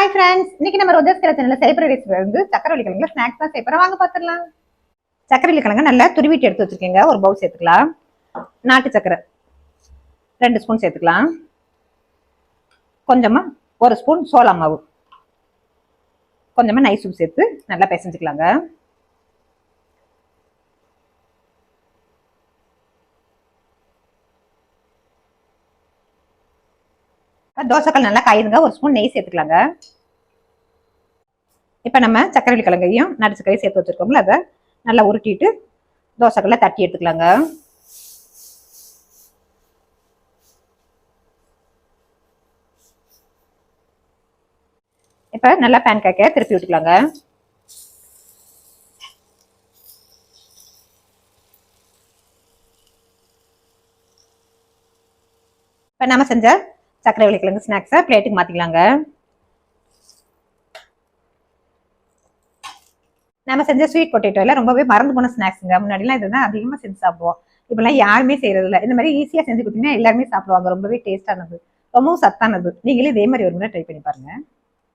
Hi friends, இன்னைக்கு நம்ம ரோஜாஸ் கிச்சன்ல செய்யற ரெசிபி வந்து சக்கரவள்ளி கிழங்குல ஸ்நாக்ஸ் தான் செய்யறோம். வாங்க பாத்துடலாம். சக்கரவள்ளி கிழங்கு நல்லா துருவிட்டு எடுத்து வச்சிருக்கீங்க. ஒரு பவுல் சேர்த்துக்கலாம். நாட்டு சக்கரை 2 ஸ்பூன் சேர்த்துக்கலாம். கொஞ்சமா 1 ஸ்பூன் சோளா மாவு, கொஞ்சமா நைஸ் உப்பு சேர்த்து நல்லா பிசைஞ்சுக்கலாங்க. தோசைக்கல் நல்லா காயுதுங்க. 1 ஸ்பூன் நெய் சேர்த்துக்கலாங்க. இப்ப நம்ம சக்கரவள்ளி கிழங்கையும் நாட்டு சக்கரையும் சேர்த்து வச்சிருக்கோம்ல, அதை நல்லா உருட்டிட்டு தோசைக்கல்ல தட்டி எடுத்துக்கலாங்க. இப்ப நல்லா பேன் கேக்க திருப்பி விட்டுக்கலாங்க. இப்ப நம்ம செஞ்ச சக்கரவள்ளி கிழங்கு ஸ்நாக்ஸை பிளேட்டுக்கு மாத்திக்கலாங்க. நம்ம செஞ்ச ஸ்வீட் பொட்டேட்டோல ரொம்பவே மறந்து போன ஸ்நாக்ஸுங்க. முன்னாடிலாம் இதுதான் அதிகமா செஞ்சு சாப்பிடுவோம். இப்பெல்லாம் யாருமே செய்யறது இல்லை. இந்த மாதிரி ஈஸியா செஞ்சு கொடுத்தீங்கன்னா எல்லாருமே சாப்பிடுவாங்க. ரொம்பவே டேஸ்டானது, ரொம்பவும் சத்தானது. நீங்களே இதே மாதிரி ஒரு முறை ட்ரை பண்ணி பாருங்க.